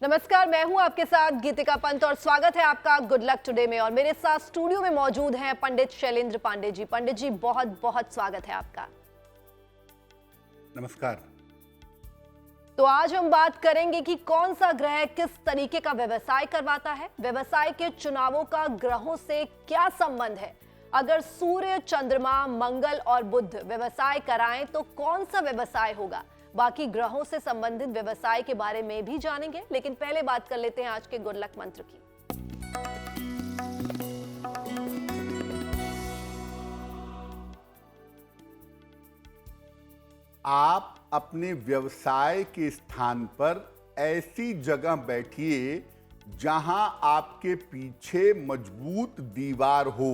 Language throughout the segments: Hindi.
नमस्कार, मैं हूं आपके साथ गीतिका पंत और स्वागत है आपका गुड लक टुडे में। और मेरे साथ स्टूडियो में मौजूद हैं पंडित शैलेंद्र पांडे जी। पंडित जी, बहुत बहुत स्वागत है आपका। नमस्कार। तो आज हम बात करेंगे कि कौन सा ग्रह किस तरीके का व्यवसाय करवाता है, व्यवसाय के चुनावों का ग्रहों से क्या संबंध है, अगर सूर्य, चंद्रमा, मंगल और बुध व्यवसाय कराएं तो कौन सा व्यवसाय होगा। बाकी ग्रहों से संबंधित व्यवसाय के बारे में भी जानेंगे, लेकिन पहले बात कर लेते हैं आज के गुड लक मंत्र की। आप अपने व्यवसाय के स्थान पर ऐसी जगह बैठिए जहां आपके पीछे मजबूत दीवार हो।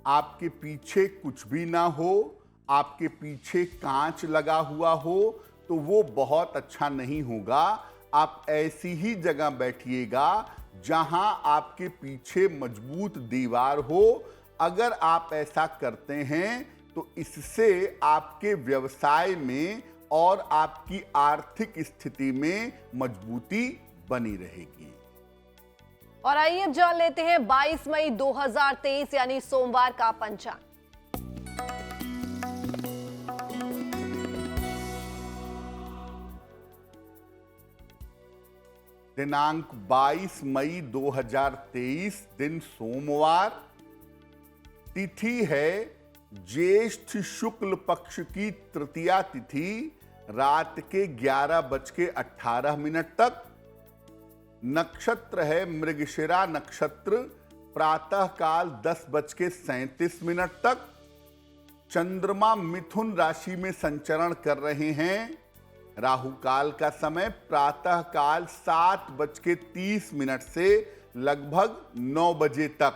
आपके पीछे कुछ भी ना हो, आपके पीछे कांच लगा हुआ हो तो वो बहुत अच्छा नहीं होगा। आप ऐसी ही जगह बैठिएगा जहां आपके पीछे मजबूत दीवार हो। अगर आप ऐसा करते हैं तो इससे आपके व्यवसाय में और आपकी आर्थिक स्थिति में मजबूती बनी रहेगी। और आइए अब जान लेते हैं 22 मई 2023 यानी सोमवार का पंचांग। दिनांक 22 मई 2023 दिन सोमवार। तिथि है ज्येष्ठ शुक्ल पक्ष की तृतीया तिथि रात के 11:18 तक। नक्षत्र है मृगशिरा नक्षत्र प्रातः काल 10:37 तक। चंद्रमा मिथुन राशि में संचरण कर रहे हैं। राहु काल का समय प्रातः काल 7:30 से लगभग 9 बजे तक।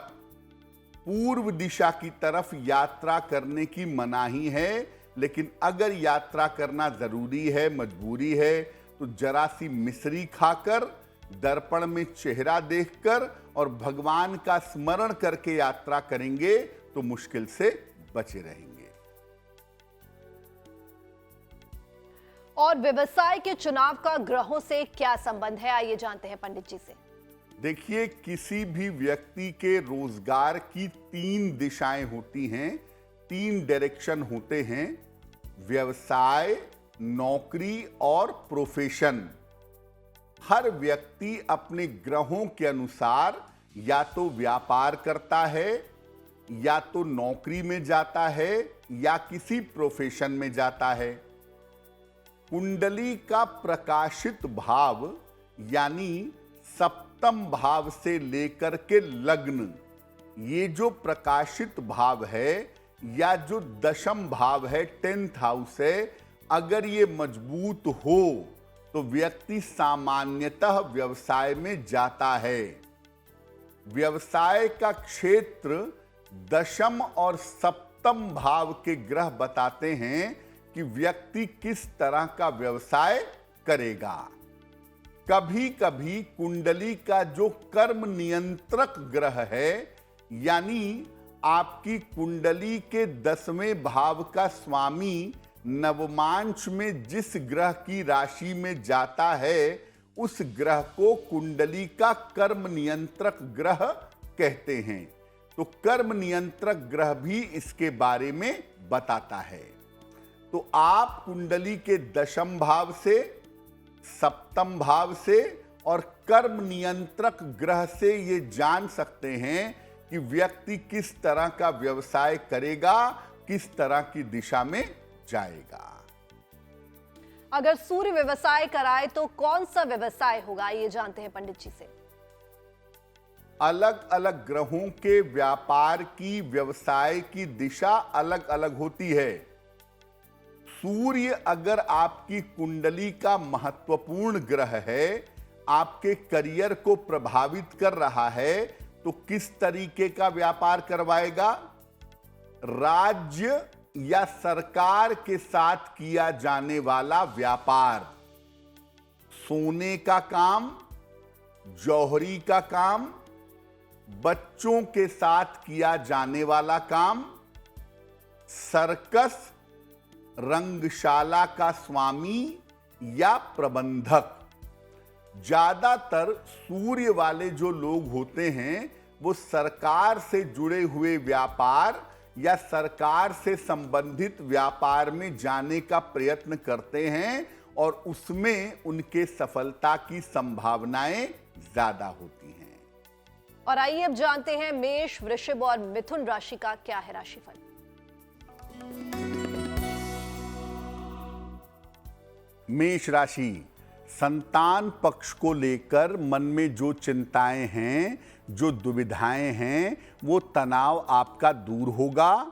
पूर्व दिशा की तरफ यात्रा करने की मनाही है, लेकिन अगर यात्रा करना जरूरी है, मजबूरी है, तो जरा सी मिश्री खाकर, दर्पण में चेहरा देखकर और भगवान का स्मरण करके यात्रा करेंगे तो मुश्किल से बचे रहेंगे। और व्यवसाय के चुनाव का ग्रहों से क्या संबंध है, आइए जानते हैं पंडित जी से। देखिए, किसी भी व्यक्ति के रोजगार की 3 दिशाएं होती हैं, 3 डायरेक्शन होते हैं: व्यवसाय, नौकरी और प्रोफेशन। हर व्यक्ति अपने ग्रहों के अनुसार या तो व्यापार करता है, या तो नौकरी में जाता है, या किसी प्रोफेशन में जाता है। कुंडली का प्रकाशित भाव यानी सप्तम भाव से लेकर के लग्न, ये जो प्रकाशित भाव है या जो दशम भाव है, 10th हाउस है, अगर ये मजबूत हो तो व्यक्ति सामान्यतः व्यवसाय में जाता है। व्यवसाय का क्षेत्र दशम और सप्तम भाव के ग्रह बताते हैं कि व्यक्ति किस तरह का व्यवसाय करेगा। कभी कभी कुंडली का जो कर्म नियंत्रक ग्रह है, यानी आपकी कुंडली के 10वें भाव का स्वामी नवमांश में जिस ग्रह की राशि में जाता है, उस ग्रह को कुंडली का कर्म नियंत्रक ग्रह कहते हैं। तो कर्म नियंत्रक ग्रह भी इसके बारे में बताता है। तो आप कुंडली के दशम भाव से, सप्तम भाव से और कर्म नियंत्रक ग्रह से ये जान सकते हैं कि व्यक्ति किस तरह का व्यवसाय करेगा, किस तरह की दिशा में जाएगा। अगर सूर्य व्यवसाय कराए तो कौन सा व्यवसाय होगा, ये जानते हैं पंडित जी से। अलग अलग ग्रहों के व्यापार की, व्यवसाय की दिशा अलग अलग होती है। सूर्य अगर आपकी कुंडली का महत्वपूर्ण ग्रह है, आपके करियर को प्रभावित कर रहा है, तो किस तरीके का व्यापार करवाएगा? राज्य या सरकार के साथ किया जाने वाला व्यापार, सोने का काम, जौहरी का काम, बच्चों के साथ किया जाने वाला काम, सर्कस, रंगशाला का स्वामी या प्रबंधक, ज्यादातर सूर्य वाले जो लोग होते हैं वो सरकार से जुड़े हुए व्यापार या सरकार से संबंधित व्यापार में जाने का प्रयत्न करते हैं और उसमें उनके सफलता की संभावनाएं ज्यादा होती हैं। और आइए अब जानते हैं मेष, वृषभ और मिथुन राशि का क्या है राशिफल। मेष राशि, संतान पक्ष को लेकर मन में जो चिंताएं हैं, जो दुविधाएं हैं, वो तनाव आपका दूर होगा।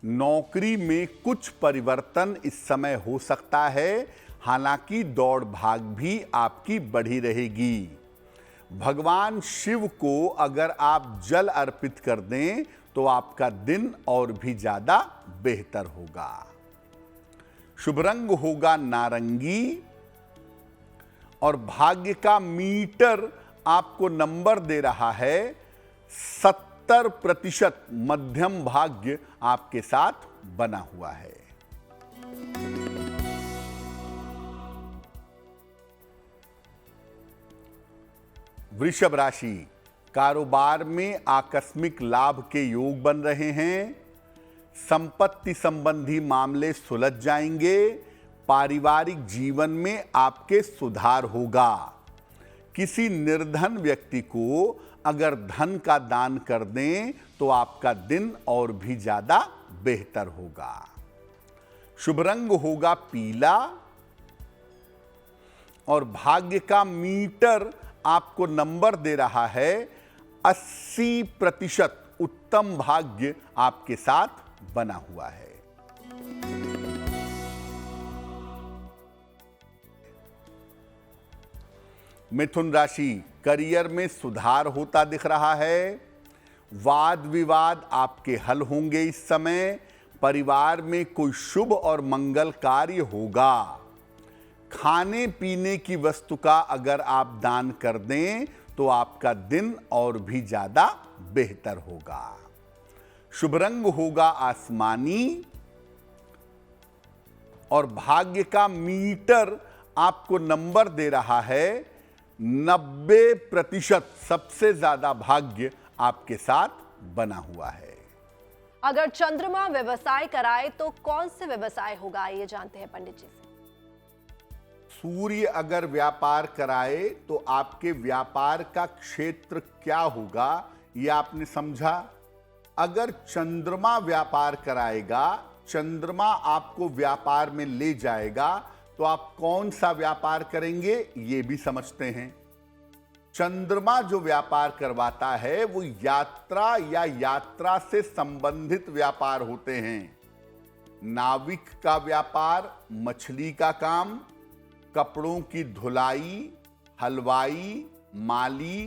नौकरी में कुछ परिवर्तन इस समय हो सकता है, हालांकि दौड़ भाग भी आपकी बढ़ी रहेगी। भगवान शिव को अगर आप जल अर्पित कर दें तो आपका दिन और भी ज्यादा बेहतर होगा। शुभ रंग होगा नारंगी और भाग्य का मीटर आपको नंबर दे रहा है 70%। मध्यम भाग्य आपके साथ बना हुआ है। वृषभ राशि, कारोबार में आकस्मिक लाभ के योग बन रहे हैं। संपत्ति संबंधी मामले सुलझ जाएंगे। पारिवारिक जीवन में आपके सुधार होगा। किसी निर्धन व्यक्ति को अगर धन का दान कर दें तो आपका दिन और भी ज्यादा बेहतर होगा। शुभ रंग होगा पीला और भाग्य का मीटर आपको नंबर दे रहा है 80%। उत्तम भाग्य आपके साथ बना हुआ है। मिथुन राशि, करियर में सुधार होता दिख रहा है। वाद विवाद आपके हल होंगे इस समय। परिवार में कोई शुभ और मंगल कार्य होगा। खाने पीने की वस्तु का अगर आप दान कर दें तो आपका दिन और भी ज्यादा बेहतर होगा। शुभ रंग होगा आसमानी और भाग्य का मीटर आपको नंबर दे रहा है 90%। सबसे ज्यादा भाग्य आपके साथ बना हुआ है। अगर चंद्रमा व्यवसाय कराए तो कौन से व्यवसाय होगा, आइए जानते हैं पंडित जी से। सूर्य अगर व्यापार कराए तो आपके व्यापार का क्षेत्र क्या होगा, यह आपने समझा। अगर चंद्रमा व्यापार कराएगा, चंद्रमा आपको व्यापार में ले जाएगा, तो आप कौन सा व्यापार करेंगे ये भी समझते हैं। चंद्रमा जो व्यापार करवाता है वो यात्रा या यात्रा से संबंधित व्यापार होते हैं। नाविक का व्यापार, मछली का काम, कपड़ों की धुलाई, हलवाई, माली,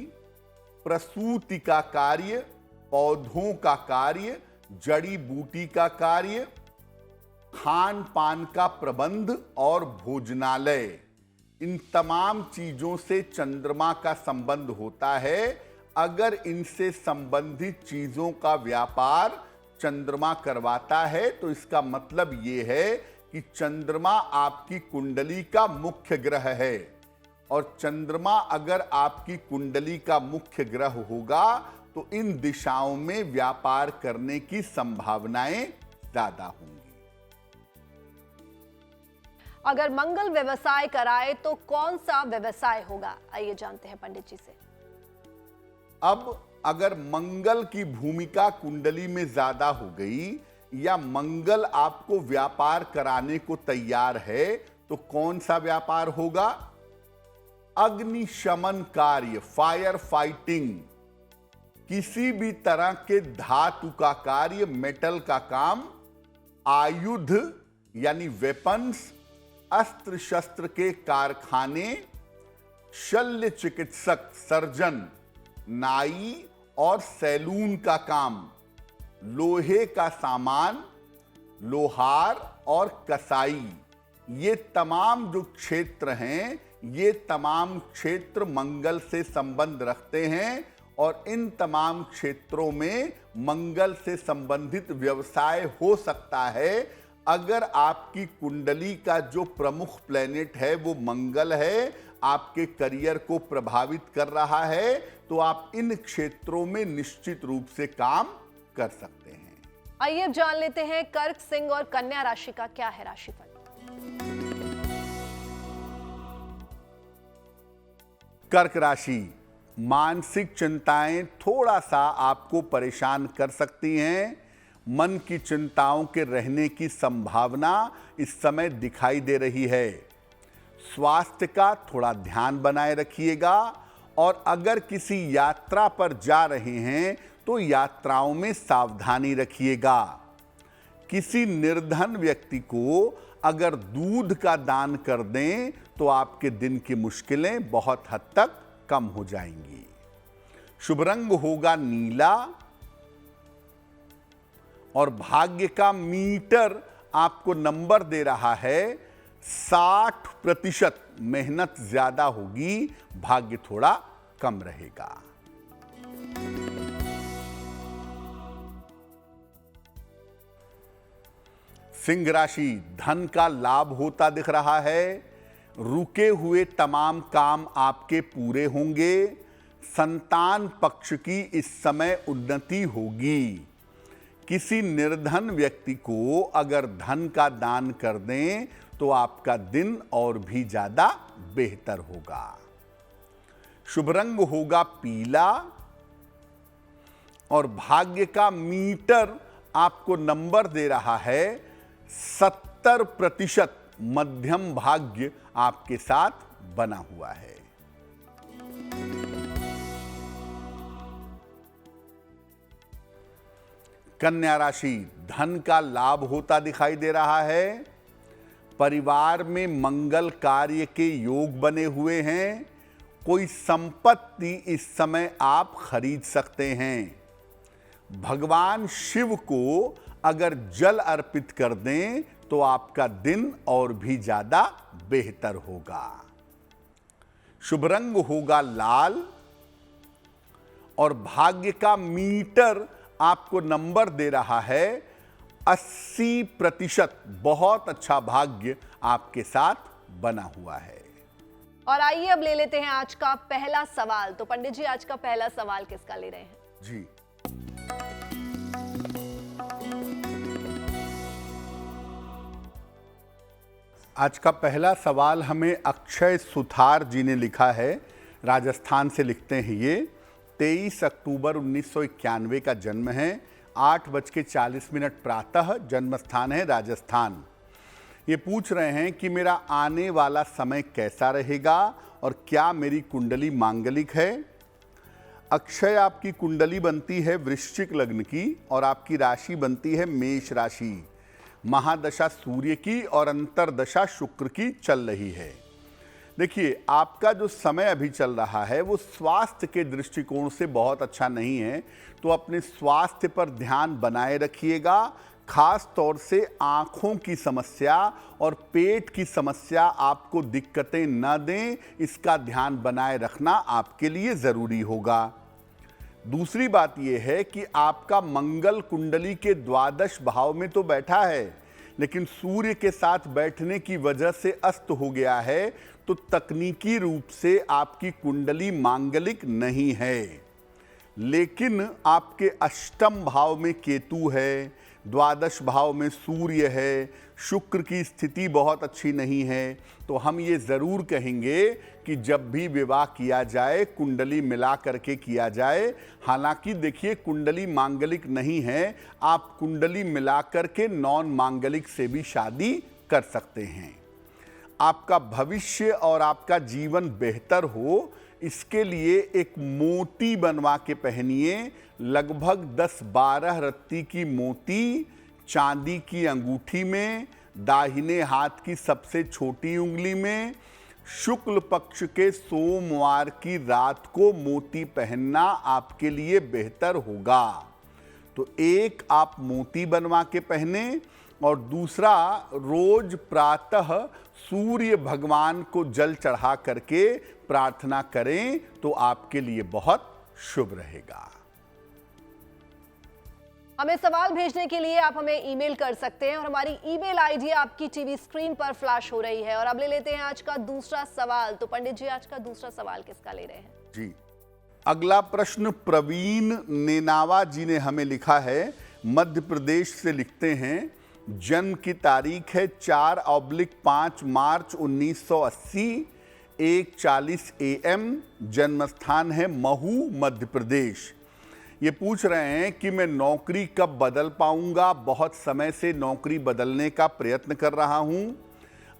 प्रसूति का कार्य, पौधों का कार्य, जड़ी बूटी का कार्य, खान पान का प्रबंध और भोजनालय, इन तमाम चीजों से चंद्रमा का संबंध होता है। अगर इनसे संबंधित चीजों का व्यापार चंद्रमा करवाता है तो इसका मतलब यह है कि चंद्रमा आपकी कुंडली का मुख्य ग्रह है और चंद्रमा अगर आपकी कुंडली का मुख्य ग्रह होगा तो इन दिशाओं में व्यापार करने की संभावनाएं ज्यादा होंगी। अगर मंगल व्यवसाय कराए तो कौन सा व्यवसाय होगा, आइए जानते हैं पंडित जी से। अब अगर मंगल की भूमिका कुंडली में ज्यादा हो गई या मंगल आपको व्यापार कराने को तैयार है तो कौन सा व्यापार होगा? अग्निशमन कार्य, फायर फाइटिंग, किसी भी तरह के धातु का कार्य, मेटल का काम, आयुध यानी वेपन्स, अस्त्र शस्त्र के कारखाने, शल्य चिकित्सक, सर्जन, नाई और सैलून का काम, लोहे का सामान, लोहार और कसाई, ये तमाम जो क्षेत्र हैं, ये तमाम क्षेत्र मंगल से संबंध रखते हैं और इन तमाम क्षेत्रों में मंगल से संबंधित व्यवसाय हो सकता है। अगर आपकी कुंडली का जो प्रमुख प्लैनेट है वो मंगल है, आपके करियर को प्रभावित कर रहा है, तो आप इन क्षेत्रों में निश्चित रूप से काम कर सकते हैं। आइए अब जान लेते हैं कर्क, सिंह और कन्या राशि का क्या है राशिफल। कर्क राशि, मानसिक चिंताएं थोड़ा सा आपको परेशान कर सकती हैं। मन की चिंताओं के रहने की संभावना इस समय दिखाई दे रही है। स्वास्थ्य का थोड़ा ध्यान बनाए रखिएगा और अगर किसी यात्रा पर जा रहे हैं तो यात्राओं में सावधानी रखिएगा। किसी निर्धन व्यक्ति को अगर दूध का दान कर दें तो आपके दिन की मुश्किलें बहुत हद तक कम हो जाएंगी। शुभ रंग होगा नीला और भाग्य का मीटर आपको नंबर दे रहा है 60%। मेहनत ज्यादा होगी, भाग्य थोड़ा कम रहेगा। सिंह राशि, धन का लाभ होता दिख रहा है। रुके हुए तमाम काम आपके पूरे होंगे। संतान पक्ष की इस समय उन्नति होगी। किसी निर्धन व्यक्ति को अगर धन का दान कर दें तो आपका दिन और भी ज्यादा बेहतर होगा। शुभ रंग होगा पीला और भाग्य का मीटर आपको नंबर दे रहा है 70%। मध्यम भाग्य आपके साथ बना हुआ है। कन्या राशि, धन का लाभ होता दिखाई दे रहा है। परिवार में मंगल कार्य के योग बने हुए हैं। कोई संपत्ति इस समय आप खरीद सकते हैं। भगवान शिव को अगर जल अर्पित कर दें तो आपका दिन और भी ज्यादा बेहतर होगा। शुभ रंग होगा लाल और भाग्य का मीटर आपको नंबर दे रहा है 80%। बहुत अच्छा भाग्य आपके साथ बना हुआ है। और आइए अब ले लेते हैं आज का पहला सवाल। तो पंडित जी, आज का पहला सवाल किसका ले रहे हैं? जी, आज का पहला सवाल हमें अक्षय सुथार जी ने लिखा है। राजस्थान से लिखते हैं ये। 23 अक्टूबर 1991 का जन्म है। 8:40 प्रातः। जन्म स्थान है राजस्थान। ये पूछ रहे हैं कि मेरा आने वाला समय कैसा रहेगा और क्या मेरी कुंडली मांगलिक है। अक्षय, आपकी कुंडली बनती है वृश्चिक लग्न की और आपकी राशि बनती है मेष राशि। महादशा सूर्य की और अंतरदशा शुक्र की चल रही है। देखिए, आपका जो समय अभी चल रहा है वो स्वास्थ्य के दृष्टिकोण से बहुत अच्छा नहीं है, तो अपने स्वास्थ्य पर ध्यान बनाए रखिएगा। खास तौर से आँखों की समस्या और पेट की समस्या आपको दिक्कतें न दें, इसका ध्यान बनाए रखना आपके लिए ज़रूरी होगा। दूसरी बात यह है कि आपका मंगल कुंडली के द्वादश भाव में तो बैठा है, लेकिन सूर्य के साथ बैठने की वजह से अस्त हो गया है, तो तकनीकी रूप से आपकी कुंडली मांगलिक नहीं है। लेकिन आपके अष्टम भाव में केतु है, द्वादश भाव में सूर्य है, शुक्र की स्थिति बहुत अच्छी नहीं है, तो हम ये ज़रूर कहेंगे कि जब भी विवाह किया जाए कुंडली मिला करके किया जाए। हालांकि देखिए, कुंडली मांगलिक नहीं है, आप कुंडली मिला करके नॉन मांगलिक से भी शादी कर सकते हैं। आपका भविष्य और आपका जीवन बेहतर हो, इसके लिए एक मोती बनवा के पहनिए। लगभग 10-12 रत्ती की मोती चांदी की अंगूठी में, दाहिने हाथ की सबसे छोटी उंगली में। शुक्ल पक्ष के सोमवार की रात को मोती पहनना आपके लिए बेहतर होगा। तो एक आप मोती बनवा के पहने और दूसरा रोज प्रातः सूर्य भगवान को जल चढ़ा करके प्रार्थना करें तो आपके लिए बहुत शुभ रहेगा। हमें सवाल भेजने के लिए आप हमें ईमेल कर सकते हैं और हमारी ईमेल आईडी आपकी टीवी स्क्रीन पर फ्लैश हो रही है। और अब ले लेते हैं आज का दूसरा सवाल। तो पंडित जी, आज का दूसरा सवाल किसका ले रहे हैं? जी, अगला प्रश्न प्रवीण नेनावा जी ने हमें लिखा है, मध्य प्रदेश से लिखते हैं। जन्म की तारीख है 4/5 मार्च 1980, 1:40 AM। जन्म स्थान है महू, मध्य प्रदेश। ये पूछ रहे हैं कि मैं नौकरी कब बदल पाऊंगा। बहुत समय से नौकरी बदलने का प्रयत्न कर रहा हूं।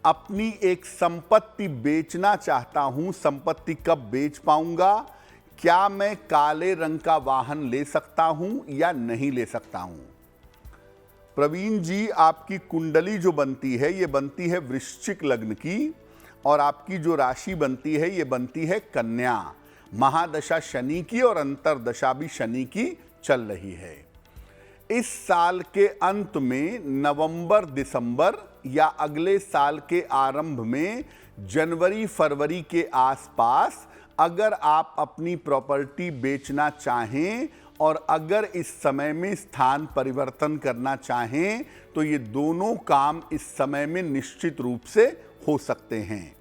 अपनी एक संपत्ति बेचना चाहता हूं। संपत्ति कब बेच पाऊंगा? क्या मैं काले रंग का वाहन ले सकता हूं या नहीं ले सकता हूं? प्रवीण जी, आपकी कुंडली जो बनती है ये बनती है वृश्चिक लग्न की, और आपकी जो राशि बनती है ये बनती है कन्या। महादशा शनि की और अंतरदशा भी शनि की चल रही है। इस साल के अंत में नवंबर दिसंबर या अगले साल के आरंभ में जनवरी फरवरी के आसपास अगर आप अपनी प्रॉपर्टी बेचना चाहें और अगर इस समय में स्थान परिवर्तन करना चाहें तो ये दोनों काम इस समय में निश्चित रूप से हो सकते हैं।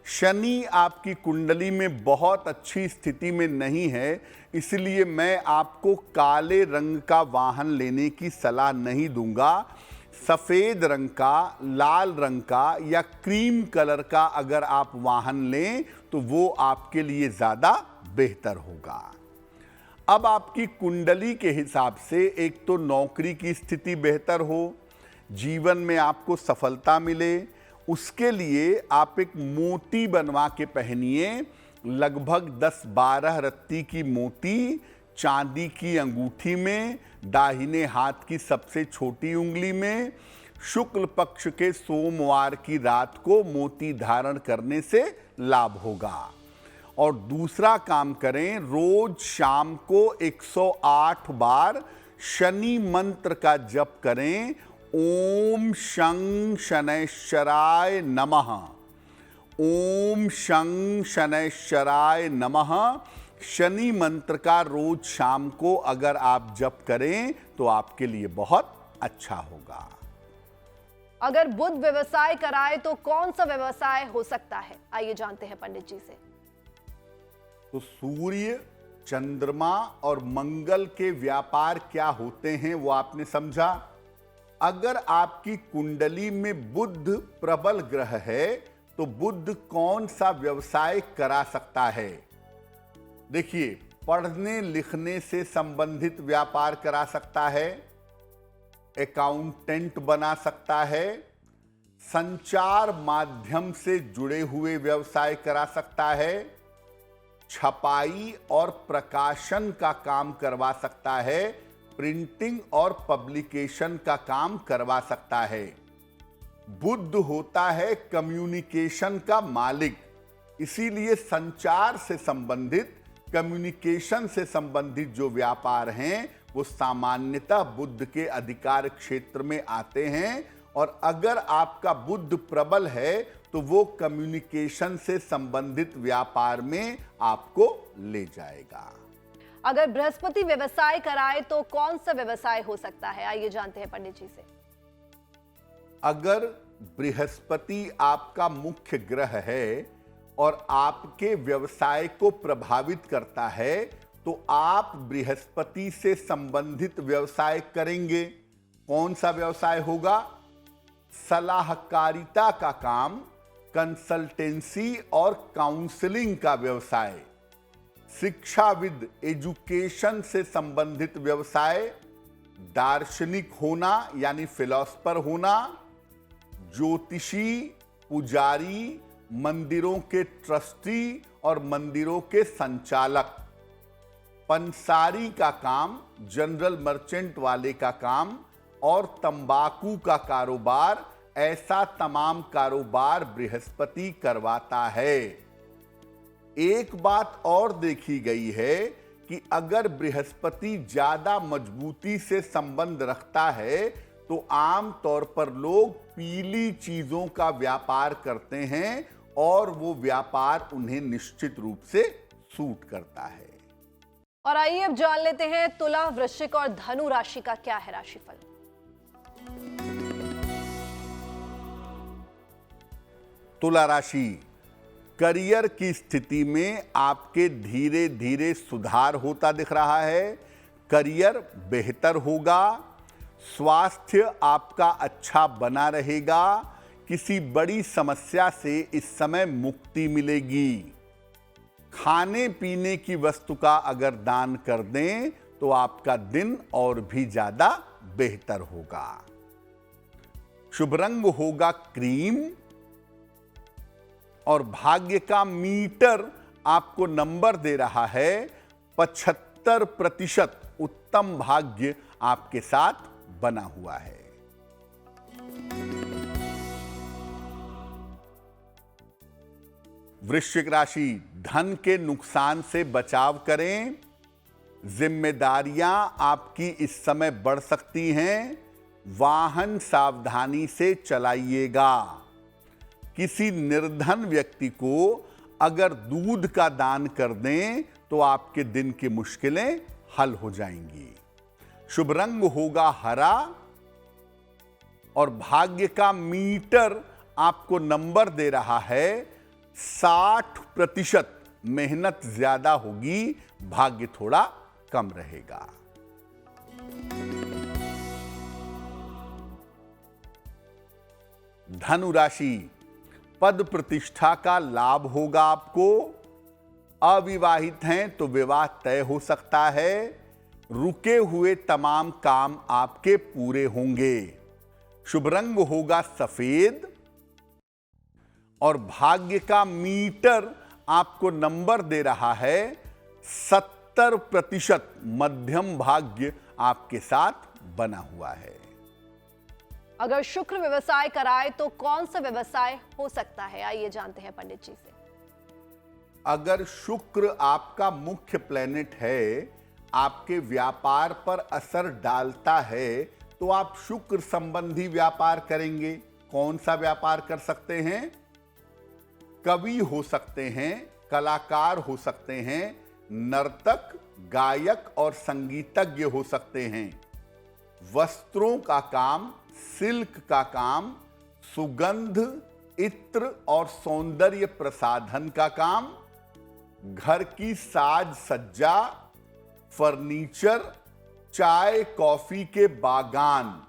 शनि आपकी कुंडली में बहुत अच्छी स्थिति में नहीं है, इसलिए मैं आपको काले रंग का वाहन लेने की सलाह नहीं दूंगा। सफ़ेद रंग का, लाल रंग का या क्रीम कलर का अगर आप वाहन लें तो वो आपके लिए ज़्यादा बेहतर होगा। अब आपकी कुंडली के हिसाब से एक तो नौकरी की स्थिति बेहतर हो, जीवन में आपको सफलता मिले, उसके लिए आप एक मोती बनवा के पहनिए। लगभग 10-12 रत्ती की मोती चांदी की अंगूठी में, दाहिने हाथ की सबसे छोटी उंगली में, शुक्ल पक्ष के सोमवार की रात को मोती धारण करने से लाभ होगा। और दूसरा काम करें, रोज शाम को 108 बार शनि मंत्र का जप करें। ओम शं शनैश्चराय नमः, ओम शं शनैश्चराय नमः। शनि मंत्र का रोज शाम को अगर आप जप करें तो आपके लिए बहुत अच्छा होगा। अगर बुध व्यवसाय कराए तो कौन सा व्यवसाय हो सकता है? आइए जानते हैं पंडित जी से। तो सूर्य, चंद्रमा और मंगल के व्यापार क्या होते हैं वो आपने समझा। अगर आपकी कुंडली में बुध प्रबल ग्रह है तो बुध कौन सा व्यवसाय करा सकता है? देखिए, पढ़ने लिखने से संबंधित व्यापार करा सकता है, अकाउंटेंट बना सकता है, संचार माध्यम से जुड़े हुए व्यवसाय करा सकता है, छपाई और प्रकाशन का काम करवा सकता है, प्रिंटिंग और पब्लिकेशन का काम करवा सकता है। बुध होता है कम्युनिकेशन का मालिक, इसीलिए संचार से संबंधित, कम्युनिकेशन से संबंधित जो व्यापार हैं वो सामान्यतः बुध के अधिकार क्षेत्र में आते हैं। और अगर आपका बुध प्रबल है तो वो कम्युनिकेशन से संबंधित व्यापार में आपको ले जाएगा। अगर बृहस्पति व्यवसाय कराए तो कौन सा व्यवसाय हो सकता है? आइए जानते हैं पंडित जी से। अगर बृहस्पति आपका मुख्य ग्रह है और आपके व्यवसाय को प्रभावित करता है तो आप बृहस्पति से संबंधित व्यवसाय करेंगे। कौन सा व्यवसाय होगा? सलाहकारिता का काम, कंसल्टेंसी और काउंसलिंग का व्यवसाय, शिक्षाविद, एजुकेशन से संबंधित व्यवसाय, दार्शनिक होना यानी फिलोसफर होना, ज्योतिषी, पुजारी, मंदिरों के ट्रस्टी और मंदिरों के संचालक, पंसारी का काम, जनरल मर्चेंट वाले का काम और तंबाकू का कारोबार, ऐसा तमाम कारोबार बृहस्पति करवाता है। एक बात और देखी गई है कि अगर बृहस्पति ज्यादा मजबूती से संबंध रखता है तो आम तौर पर लोग पीली चीजों का व्यापार करते हैं और वो व्यापार उन्हें निश्चित रूप से सूट करता है। और आइए अब जान लेते हैं तुला, वृश्चिक और धनु राशि का क्या है राशिफल। तुला राशि, करियर की स्थिति में आपके धीरे धीरे सुधार होता दिख रहा है। करियर बेहतर होगा, स्वास्थ्य आपका अच्छा बना रहेगा, किसी बड़ी समस्या से इस समय मुक्ति मिलेगी। खाने पीने की वस्तु का अगर दान कर दें तो आपका दिन और भी ज्यादा बेहतर होगा। शुभ रंग होगा क्रीम और भाग्य का मीटर आपको नंबर दे रहा है 75%। उत्तम भाग्य आपके साथ बना हुआ है। वृश्चिक राशि, धन के नुकसान से बचाव करें। जिम्मेदारियां आपकी इस समय बढ़ सकती हैं। वाहन सावधानी से चलाइएगा। किसी निर्धन व्यक्ति को अगर दूध का दान कर दें तो आपके दिन की मुश्किलें हल हो जाएंगी। शुभ रंग होगा हरा और भाग्य का मीटर आपको नंबर दे रहा है 60%। मेहनत ज्यादा होगी, भाग्य थोड़ा कम रहेगा। धनु राशि, पद प्रतिष्ठा का लाभ होगा आपको। अविवाहित हैं तो विवाह तय हो सकता है। रुके हुए तमाम काम आपके पूरे होंगे। शुभ रंग होगा सफेद और भाग्य का मीटर आपको नंबर दे रहा है 70%। मध्यम भाग्य आपके साथ बना हुआ है। अगर शुक्र व्यवसाय कराए तो कौन सा व्यवसाय हो सकता है, आइए जानते हैं पंडित जी से। अगर शुक्र आपका मुख्य प्लेनेट है, आपके व्यापार पर असर डालता है, तो आप शुक्र संबंधी व्यापार करेंगे। कौन सा व्यापार कर सकते हैं? कवि हो सकते हैं, कलाकार हो सकते हैं, नर्तक, गायक और संगीतज्ञ हो सकते हैं। वस्त्रों का काम, सिल्क का काम, सुगंध, इत्र और सौंदर्य प्रसाधन का काम, घर की साज सज्जा, फर्नीचर, चाय कॉफी के बागान,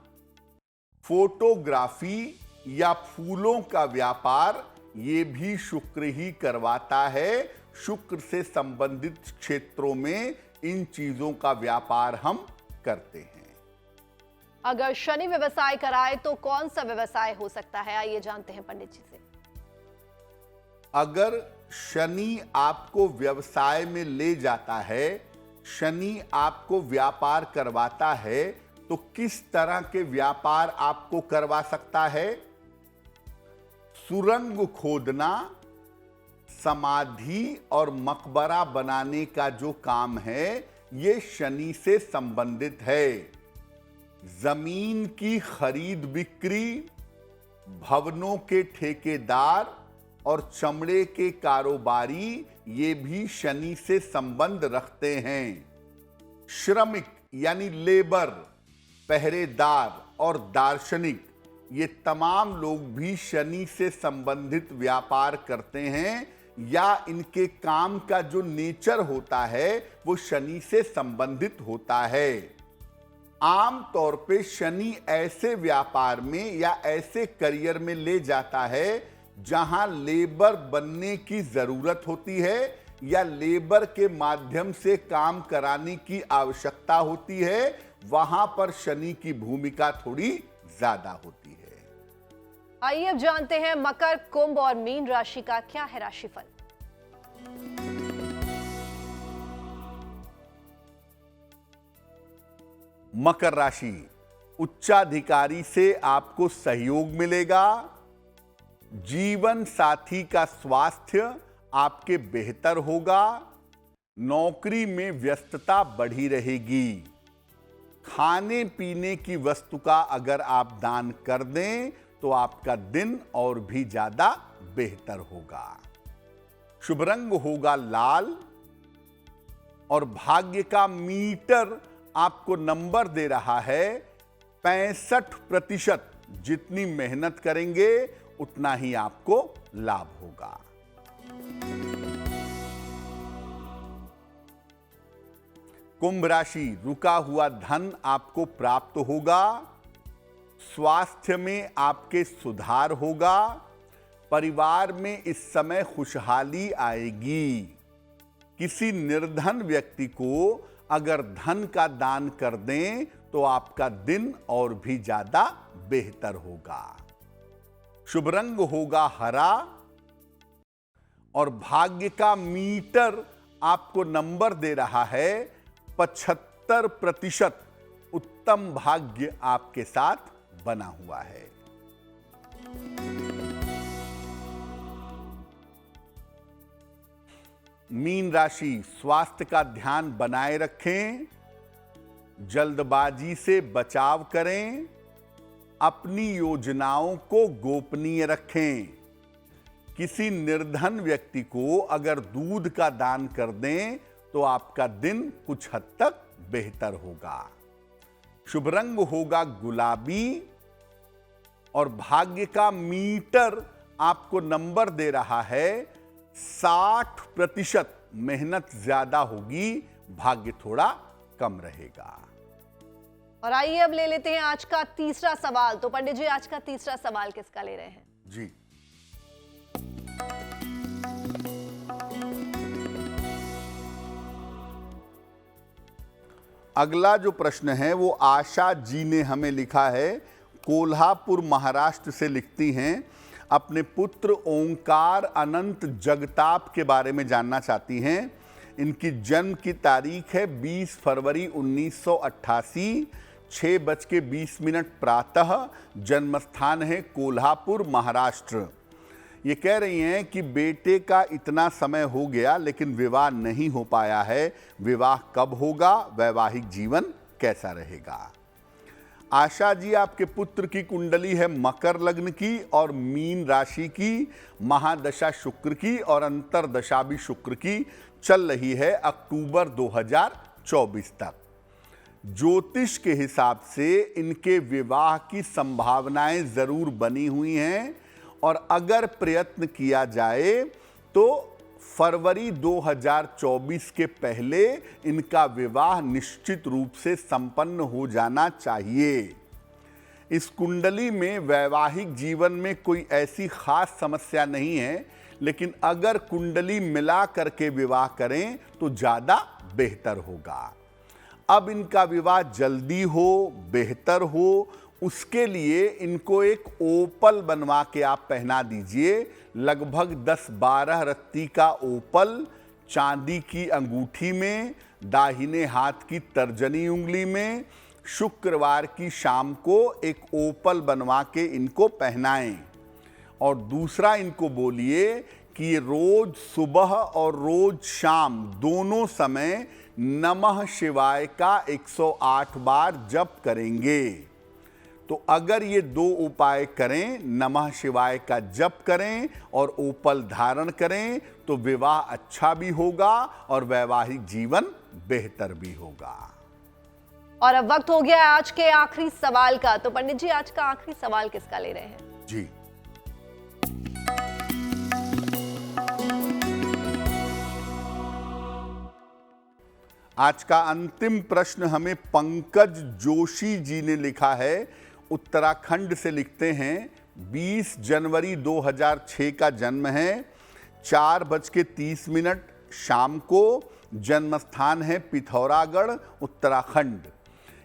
फोटोग्राफी या फूलों का व्यापार, ये भी शुक्र ही करवाता है। शुक्र से संबंधित क्षेत्रों में इन चीजों का व्यापार हम करते हैं। अगर शनि व्यवसाय कराए तो कौन सा व्यवसाय हो सकता है, आइए जानते हैं पंडित जी से। अगर शनि आपको व्यवसाय में ले जाता है, शनि आपको व्यापार करवाता है, तो किस तरह के व्यापार आपको करवा सकता है? सुरंग खोदना, समाधि और मकबरा बनाने का जो काम है, ये शनि से संबंधित है। जमीन की खरीद बिक्री, भवनों के ठेकेदार और चमड़े के कारोबारी, ये भी शनि से संबंध रखते हैं। श्रमिक यानी लेबर, पहरेदार और दार्शनिक, ये तमाम लोग भी शनि से संबंधित व्यापार करते हैं, या इनके काम का जो नेचर होता है वो शनि से संबंधित होता है। आम तौर पे शनि ऐसे व्यापार में या ऐसे करियर में ले जाता है जहां लेबर बनने की जरूरत होती है या लेबर के माध्यम से काम कराने की आवश्यकता होती है। वहां पर शनि की भूमिका थोड़ी ज्यादा होती है। आइए अब जानते हैं मकर, कुंभ और मीन राशि का क्या है राशिफल। मकर राशि, उच्चाधिकारी से आपको सहयोग मिलेगा। जीवन साथी का स्वास्थ्य आपके बेहतर होगा। नौकरी में व्यस्तता बढ़ी रहेगी। खाने पीने की वस्तु का अगर आप दान कर दें तो आपका दिन और भी ज्यादा बेहतर होगा। शुभ रंग होगा लाल और भाग्य का मीटर आपको नंबर दे रहा है 65%। जितनी मेहनत करेंगे उतना ही आपको लाभ होगा। कुंभ राशि, रुका हुआ धन आपको प्राप्त होगा। स्वास्थ्य में आपके सुधार होगा। परिवार में इस समय खुशहाली आएगी। किसी निर्धन व्यक्ति को अगर धन का दान कर दें तो आपका दिन और भी ज्यादा बेहतर होगा। शुभ रंग होगा हरा और भाग्य का मीटर आपको नंबर दे रहा है 75%। उत्तम भाग्य आपके साथ बना हुआ है। मीन राशि, स्वास्थ्य का ध्यान बनाए रखें। जल्दबाजी से बचाव करें। अपनी योजनाओं को गोपनीय रखें। किसी निर्धन व्यक्ति को अगर दूध का दान कर दें तो आपका दिन कुछ हद तक बेहतर होगा। शुभ रंग होगा गुलाबी और भाग्य का मीटर आपको नंबर दे रहा है 60%। मेहनत ज्यादा होगी, भाग्य थोड़ा कम रहेगा। और आइए अब ले लेते हैं आज का तीसरा सवाल। तो पंडित जी, आज का तीसरा सवाल किसका ले रहे हैं? जी, अगला जो प्रश्न है वो आशा जी ने हमें लिखा है। कोल्हापुर महाराष्ट्र से लिखती हैं। अपने पुत्र ओंकार अनंत जगताप के बारे में जानना चाहती हैं। इनकी जन्म की तारीख है 20 फरवरी 1988, 6:20 प्रातः। जन्म स्थान है कोल्हापुर महाराष्ट्र। ये कह रही हैं कि बेटे का इतना समय हो गया लेकिन विवाह नहीं हो पाया है। विवाह कब होगा? वैवाहिक जीवन कैसा रहेगा? आशा जी, आपके पुत्र की कुंडली है मकर लग्न की और मीन राशि की। महादशा शुक्र की और अंतरदशा भी शुक्र की चल रही है अक्टूबर 2024 तक। ज्योतिष के हिसाब से इनके विवाह की संभावनाएं जरूर बनी हुई हैं और अगर प्रयत्न किया जाए तो फरवरी 2024 के पहले इनका विवाह निश्चित रूप से संपन्न हो जाना चाहिए। इस कुंडली में वैवाहिक जीवन में कोई ऐसी खास समस्या नहीं है, लेकिन अगर कुंडली मिला करके विवाह करें तो ज़्यादा बेहतर होगा। अब इनका विवाह जल्दी हो, बेहतर हो, उसके लिए इनको एक ओपल बनवा के आप पहना दीजिए। लगभग 10-12 रत्ती का ओपल चांदी की अंगूठी में, दाहिने हाथ की तर्जनी उंगली में, शुक्रवार की शाम को एक ओपल बनवा के इनको पहनाएं। और दूसरा, इनको बोलिए कि रोज सुबह और रोज शाम दोनों समय नमः शिवाय का 108 बार जप करेंगे। तो अगर ये दो उपाय करें, नमः शिवाय का जप करें और ओपल धारण करें, तो विवाह अच्छा भी होगा और वैवाहिक जीवन बेहतर भी होगा। और अब वक्त हो गया आज के आखिरी सवाल का। तो पंडित जी, आज का आखिरी सवाल किसका ले रहे हैं? जी, आज का अंतिम प्रश्न हमें पंकज जोशी जी ने लिखा है। उत्तराखंड से लिखते हैं। 20 जनवरी 2006 का जन्म है। 4:30 शाम को। जन्म स्थान है पिथौरागढ़, उत्तराखंड।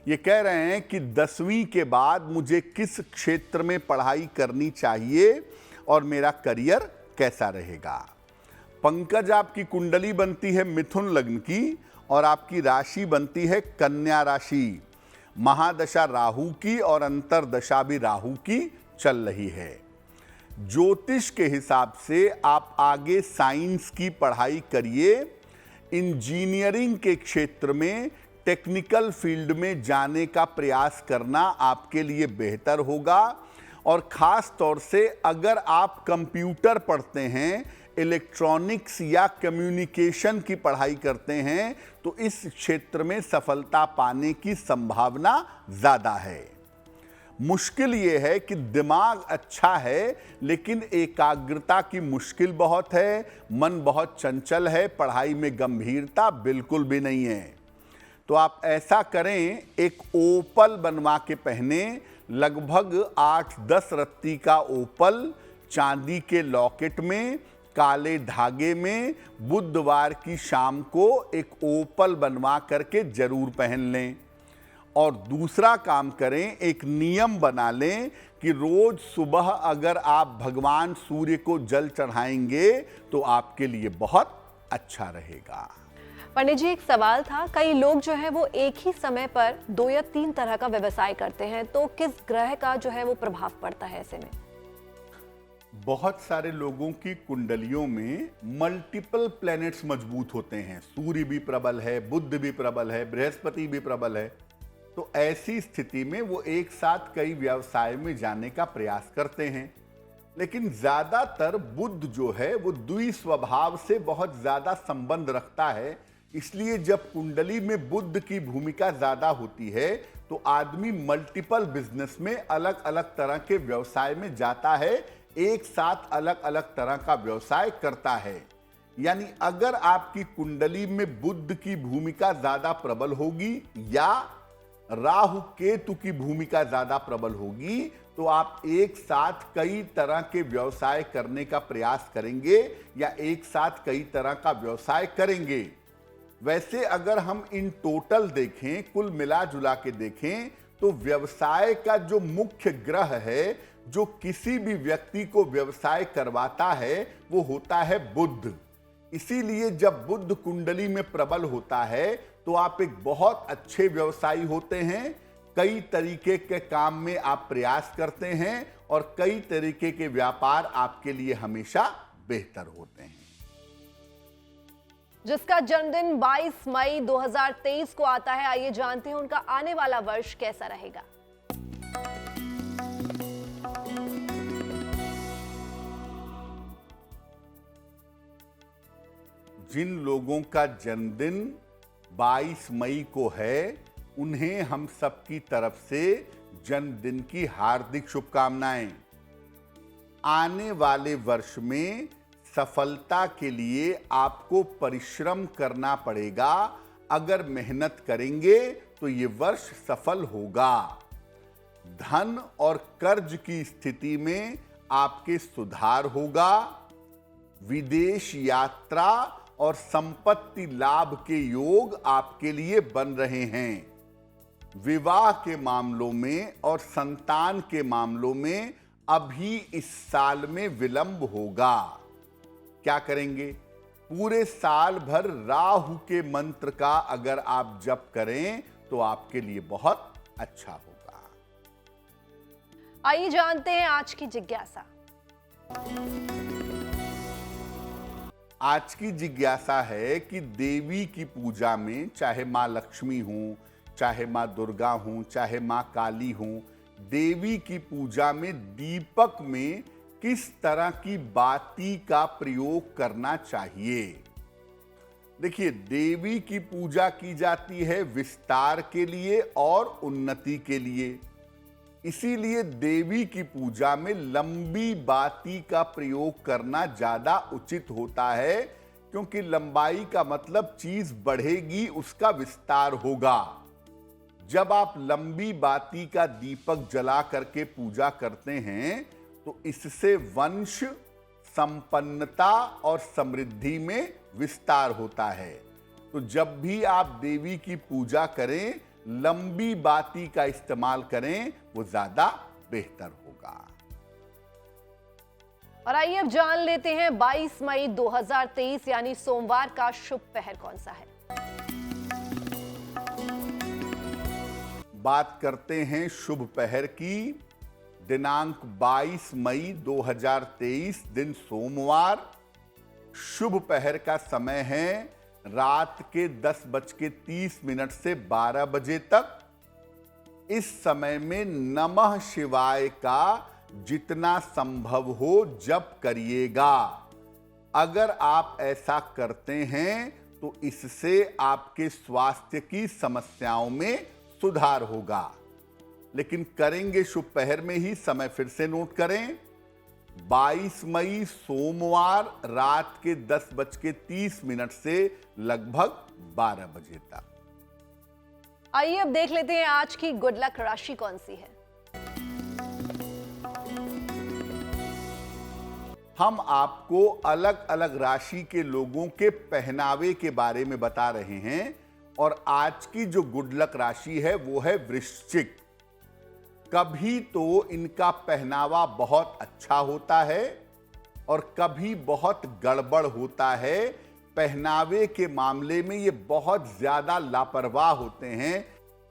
ये कह रहे हैं कि 10वीं के बाद मुझे किस क्षेत्र में पढ़ाई करनी चाहिए और मेरा करियर कैसा रहेगा। पंकज, आपकी कुंडली बनती है मिथुन लग्न की और आपकी राशि बनती है कन्या राशि। महादशा राहु की और अंतरदशा भी राहु की चल रही है। ज्योतिष के हिसाब से आप आगे साइंस की पढ़ाई करिए। इंजीनियरिंग के क्षेत्र में, टेक्निकल फील्ड में जाने का प्रयास करना आपके लिए बेहतर होगा। और ख़ास तौर से अगर आप कंप्यूटर पढ़ते हैं, इलेक्ट्रॉनिक्स या कम्युनिकेशन की पढ़ाई करते हैं तो इस क्षेत्र में सफलता पाने की संभावना ज्यादा है। मुश्किल यह है कि दिमाग अच्छा है लेकिन एकाग्रता की मुश्किल बहुत है, मन बहुत चंचल है, पढ़ाई में गंभीरता बिल्कुल भी नहीं है। तो आप ऐसा करें, एक ओपल बनवा के पहने, लगभग 8-10 रत्ती का ओपल चांदी के लॉकेट में काले धागे में बुधवार की शाम को एक ओपल बनवा करके जरूर पहन लें। और दूसरा काम करें, एक नियम बना लें कि रोज सुबह अगर आप भगवान सूर्य को जल चढ़ाएंगे तो आपके लिए बहुत अच्छा रहेगा। पंडित जी, एक सवाल था, कई लोग जो है वो एक ही समय पर 2 या 3 तरह का व्यवसाय करते हैं, तो किस ग्रह का जो है वो प्रभाव पड़ता है ऐसे में? बहुत सारे लोगों की कुंडलियों में मल्टीपल प्लैनेट्स मजबूत होते हैं। सूर्य भी प्रबल है, बुध भी प्रबल है, बृहस्पति भी प्रबल है। तो ऐसी स्थिति में वो एक साथ कई व्यवसाय में जाने का प्रयास करते हैं। लेकिन ज्यादातर बुध जो है वो द्वि स्वभाव से बहुत ज्यादा संबंध रखता है, इसलिए जब कुंडली में बुध की भूमिका ज्यादा होती है तो आदमी मल्टीपल बिजनेस में अलग अलग तरह के व्यवसाय में जाता है, एक साथ अलग अलग तरह का व्यवसाय करता है। यानी अगर आपकी कुंडली में बुध की भूमिका ज्यादा प्रबल होगी या राहु केतु की भूमिका ज्यादा प्रबल होगी तो आप एक साथ कई तरह के व्यवसाय करने का प्रयास करेंगे या एक साथ कई तरह का व्यवसाय करेंगे। वैसे अगर हम इन टोटल देखें, कुल मिला जुला के देखें, तो व्यवसाय का जो मुख्य ग्रह है जो किसी भी व्यक्ति को व्यवसाय करवाता है वो होता है बुध। इसीलिए जब बुध कुंडली में प्रबल होता है तो आप एक बहुत अच्छे व्यवसायी होते हैं, कई तरीके के काम में आप प्रयास करते हैं और कई तरीके के व्यापार आपके लिए हमेशा बेहतर होते हैं। जिसका जन्मदिन 22 मई 2023 को आता है, आइए जानते हैं उनका आने वाला वर्ष कैसा रहेगा। जिन लोगों का जन्मदिन 22 मई को है उन्हें हम सबकी तरफ से जन्मदिन की हार्दिक शुभकामनाएं। आने वाले वर्ष में सफलता के लिए आपको परिश्रम करना पड़ेगा। अगर मेहनत करेंगे तो ये वर्ष सफल होगा। धन और कर्ज की स्थिति में आपके सुधार होगा। विदेश यात्रा और संपत्ति लाभ के योग आपके लिए बन रहे हैं। विवाह के मामलों में और संतान के मामलों में अभी इस साल में विलंब होगा। क्या करेंगे? पूरे साल भर राहु के मंत्र का अगर आप जप करें तो आपके लिए बहुत अच्छा होगा। आइए जानते हैं आज की जिज्ञासा। आज की जिज्ञासा है कि देवी की पूजा में, चाहे मां लक्ष्मी हो, चाहे मां दुर्गा हो, चाहे मां काली हो, देवी की पूजा में दीपक में किस तरह की बाती का प्रयोग करना चाहिए। देखिए, देवी की पूजा की जाती है विस्तार के लिए और उन्नति के लिए। इसीलिए देवी की पूजा में लंबी बाती का प्रयोग करना ज्यादा उचित होता है, क्योंकि लंबाई का मतलब चीज बढ़ेगी, उसका विस्तार होगा। जब आप लंबी बाती का दीपक जला करके पूजा करते हैं तो इससे वंश, संपन्नता और समृद्धि में विस्तार होता है। तो जब भी आप देवी की पूजा करें, लंबी बाती का इस्तेमाल करें, वो ज्यादा बेहतर होगा। और आइए अब जान लेते हैं 22 मई 2023 यानी सोमवार का शुभ पहर कौन सा है। बात करते हैं शुभ पहर की। दिनांक 22 मई 2023 दिन सोमवार। शुभ पहर का समय है रात के 10:30 से 12 बजे तक। इस समय में नमः शिवाय का जितना संभव हो जप करिएगा। अगर आप ऐसा करते हैं तो इससे आपके स्वास्थ्य की समस्याओं में सुधार होगा। लेकिन करेंगे शुभ पहर में ही। समय फिर से नोट करें, 22 मई सोमवार रात के 10:30 से लगभग 12 बजे तक। आइए अब देख लेते हैं आज की गुड लक राशि कौन सी है। हम आपको अलग अलग राशि के लोगों के पहनावे के बारे में बता रहे हैं और आज की जो गुड लक राशि है वो है वृश्चिक। कभी तो इनका पहनावा बहुत अच्छा होता है और कभी बहुत गड़बड़ होता है। पहनावे के मामले में ये बहुत ज्यादा लापरवाह होते हैं।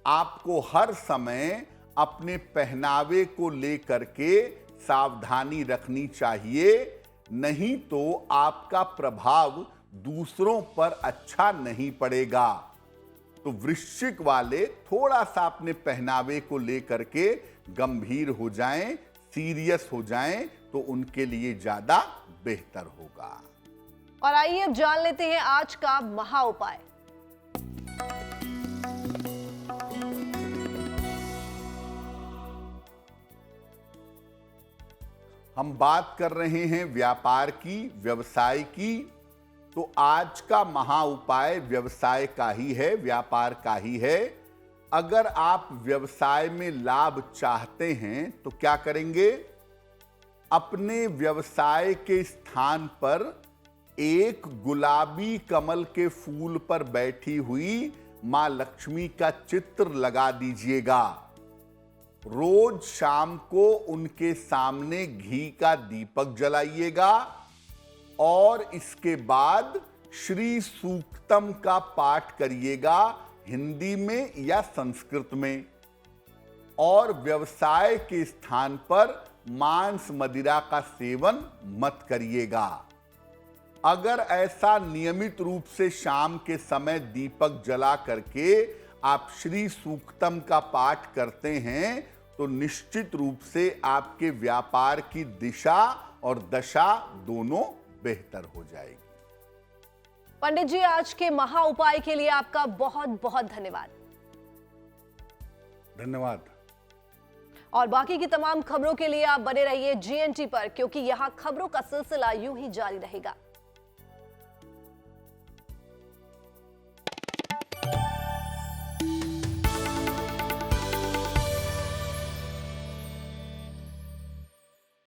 आपको हर समय अपने पहनावे को लेकर के सावधानी रखनी चाहिए, नहीं तो आपका प्रभाव दूसरों पर अच्छा नहीं पड़ेगा। तो वृश्चिक वाले थोड़ा सा अपने पहनावे को लेकर के गंभीर हो जाएं, सीरियस हो जाएं तो उनके लिए ज्यादा बेहतर होगा। और आइए अब जान लेते हैं आज का महा उपाय। हम बात कर रहे हैं व्यापार की, व्यवसाय की। तो आज का महा उपाय व्यवसाय का ही है, व्यापार का ही है। अगर आप व्यवसाय में लाभ चाहते हैं तो क्या करेंगे? अपने व्यवसाय के स्थान पर एक गुलाबी कमल के फूल पर बैठी हुई मां लक्ष्मी का चित्र लगा दीजिएगा। रोज शाम को उनके सामने घी का दीपक जलाइएगा और इसके बाद श्री सूक्तम का पाठ करिएगा, हिंदी में या संस्कृत में। और व्यवसाय के स्थान पर मांस मदिरा का सेवन मत करिएगा। अगर ऐसा नियमित रूप से शाम के समय दीपक जला करके आप श्री सूक्तम का पाठ करते हैं तो निश्चित रूप से आपके व्यापार की दिशा और दशा दोनों बेहतर हो जाएगी। पंडित जी, आज के महा उपाय के लिए आपका बहुत बहुत धन्यवाद। धन्यवाद। और बाकी की तमाम खबरों के लिए आप बने रहिए GNT पर, क्योंकि यहां खबरों का सिलसिला यूं ही जारी रहेगा।